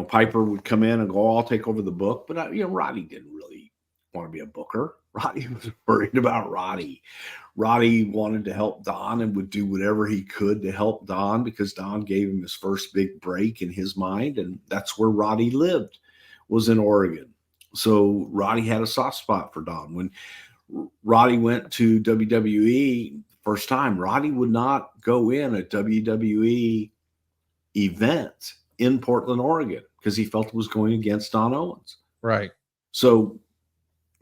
Piper would come in and go, I'll take over the book. But, Roddy didn't really want to be a booker. Roddy was worried about Roddy. Roddy wanted to help Don and would do whatever he could to help Don because Don gave him his first big break in his mind. And that's where Roddy lived, was in Oregon. So Roddy had a soft spot for Don. When Roddy went to WWE first time, Roddy would not go in a WWE event in Portland, Oregon, because he felt it was going against Don Owens. Right. So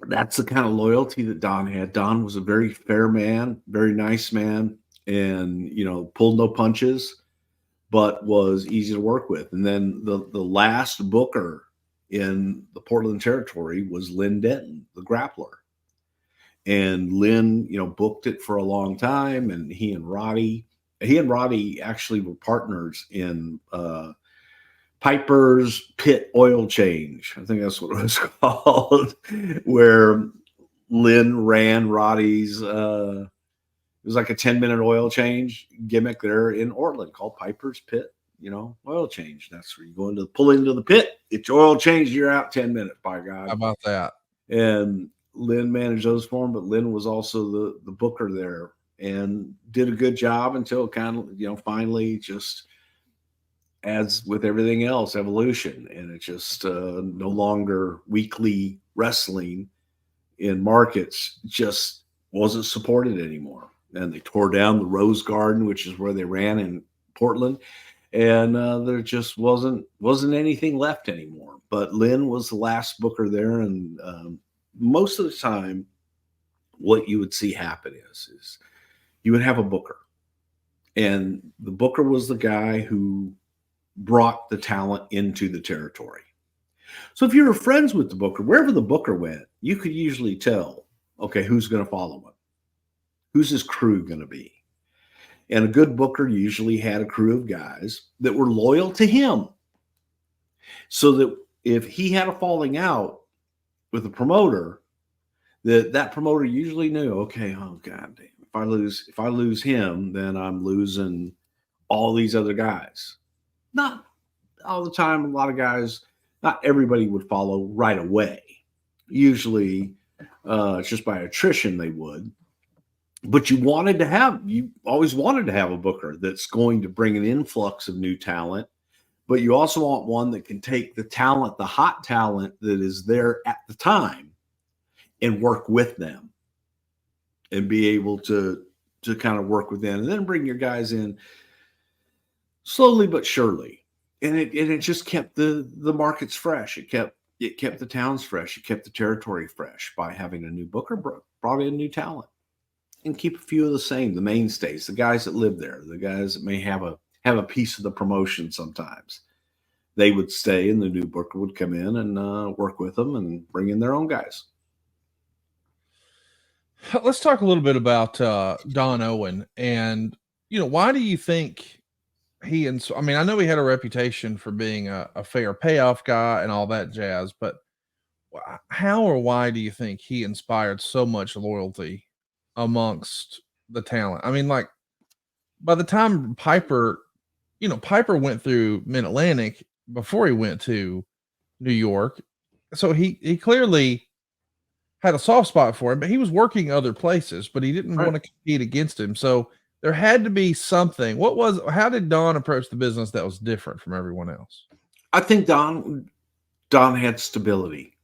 that's the kind of loyalty that Don had. Don was a very fair man, very nice man, and, pulled no punches, but was easy to work with. And then the last booker in the Portland territory was Lynn Denton, the grappler. And Lynn, booked it for a long time, and he and Roddy actually were partners in Piper's Pit Oil Change. I think that's what it was called, where Lynn ran Roddy's, it was like a 10-minute oil change gimmick there in Orland called Piper's Pit, oil change. That's where you go pull into the pit, get your oil change, you're out 10 minutes, by God. How about that? And Lynn managed those for him, but Lynn was also the booker there and did a good job until kind of, finally just, as with everything else, evolution. And it just no longer weekly wrestling in markets just wasn't supported anymore. And they tore down the Rose Garden, which is where they ran in Portland. And there just wasn't anything left anymore. But Lynn was the last booker there. And most of the time, what you would see happen is you would have a booker. And the booker was the guy who brought the talent into the territory. So if you were friends with the booker, wherever the booker went, you could usually tell, okay, who's going to follow him? Who's his crew going to be? And a good booker usually had a crew of guys that were loyal to him. So that if he had a falling out with a promoter, that promoter usually knew, okay, oh God damn, if I lose him, then I'm losing all these other guys. Not all the time. A lot of guys, not everybody would follow right away. Usually, it's just by attrition they would. But you always wanted to have a booker that's going to bring an influx of new talent. But you also want one that can take the talent, the hot talent that is there at the time, and work with them and be able to kind of work with them and then bring your guys in slowly but surely. And it just kept the markets fresh. It kept the towns fresh. It kept the territory fresh by having a new booker brought in new talent, and keep a few of the same, the mainstays, the guys that live there, the guys that may have a piece of the promotion sometimes. They would stay, and the new booker would come in and work with them and bring in their own guys. Let's talk a little bit about Don Owen. And, why do you think I know he had a reputation for being a fair payoff guy and all that jazz, but how or why do you think he inspired so much loyalty amongst the talent? I mean, like, by the time Piper went through Mid-Atlantic before he went to New York. So he clearly had a soft spot for him, but he was working other places, but he didn't want to compete against him. So there had to be something. How did Don approach the business that was different from everyone else? I think Don had stability.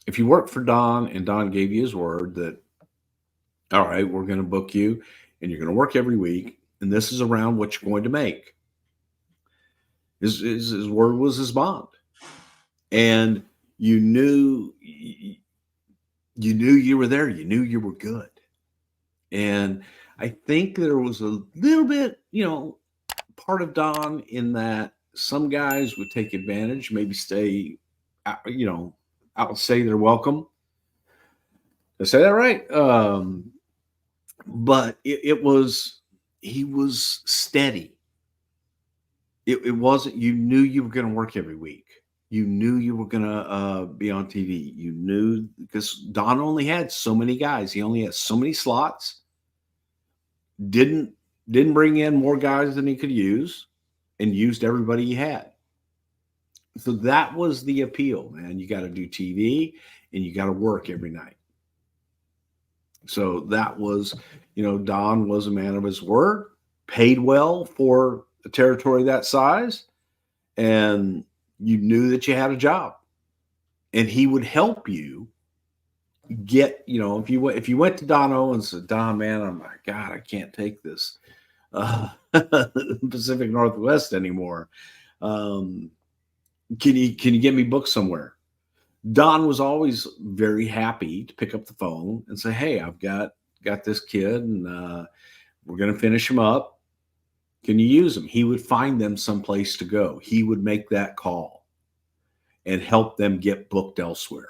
If you worked for Don and Don gave you his word that, all right, we're going to book you and you're going to work every week, and this is around what you're going to make. His word was his bond. And you knew you were there. You knew you were good. And I think there was a little bit, part of Don in that some guys would take advantage, maybe stay, outstay their welcome. Did I say that right? But he was steady. It wasn't, you knew you were going to work every week. You knew you were going to be on TV. You knew, because Don only had so many guys. He only had so many slots. Didn't bring in more guys than he could use, and used everybody he had. So that was the appeal, man. You got to do TV and you got to work every night. So that was, Don was a man of his word, paid well for a territory that size, and you knew that you had a job. And he would help you get, if you went to Don O and said, Don, man, I'm like, God, I can't take this Pacific Northwest anymore. Can you get me booked somewhere? Don was always very happy to pick up the phone and say, hey, I've got this kid, and we're going to finish him up. Can you use him? He would find them someplace to go. He would make that call and help them get booked elsewhere.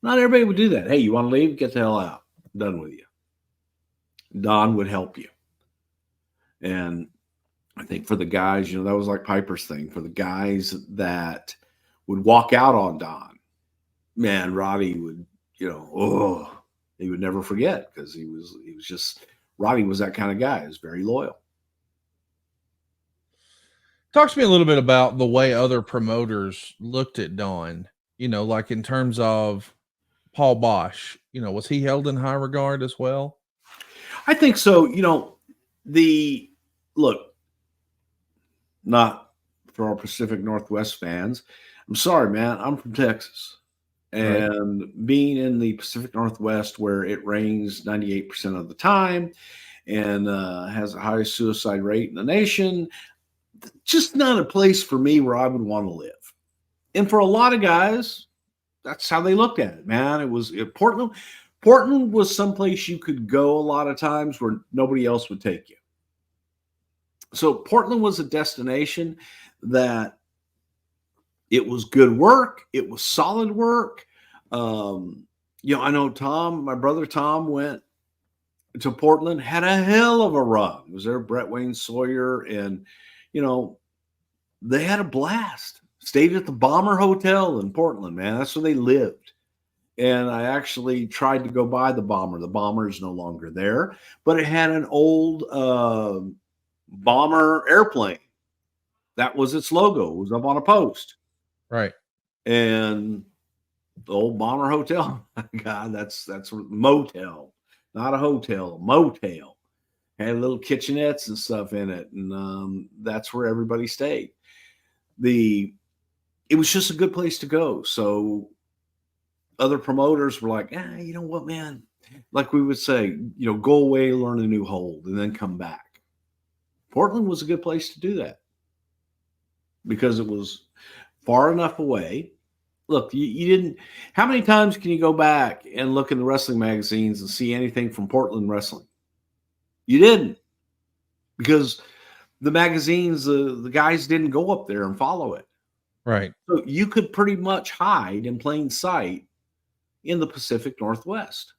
Not everybody would do that. Hey, you want to leave? Get the hell out. I'm done with you. Don would help you. And I think for the guys, that was like Piper's thing. For the guys that would walk out on Don, man, Roddy would, he would never forget, because Roddy was that kind of guy. He was very loyal. Talk to me a little bit about the way other promoters looked at Don, like in terms of Paul Bosch, was he held in high regard as well? I think so. Not for our Pacific Northwest fans. I'm sorry, man. I'm from Texas. And right. Being in the Pacific Northwest, where it rains 98% of the time and has the highest suicide rate in the nation, just not a place for me where I would want to live. And for a lot of guys, that's how they looked at it, man. Portland was someplace you could go a lot of times where nobody else would take you. So Portland was a destination that it was good work. It was solid work. I know Tom, my brother Tom, went to Portland, had a hell of a run. It was there, Brett Wayne Sawyer, and, they had a blast. Stayed at the Bomber Hotel in Portland, man. That's where they lived. And I actually tried to go by the Bomber. The Bomber is no longer there, but it had an old Bomber airplane. That was its logo. It was up on a post. Right. And the old Bomber Hotel, God, that's a motel, not a hotel, a motel. Had little kitchenettes and stuff in it. And that's where everybody stayed. It was just a good place to go. So other promoters were like, you know what, man? Like we would say, go away, learn a new hold, and then come back. Portland was a good place to do that because it was far enough away. Look, you didn't. How many times can you go back and look in the wrestling magazines and see anything from Portland wrestling? You didn't, because the magazines, the guys didn't go up there and follow it. Right. So you could pretty much hide in plain sight in the Pacific Northwest.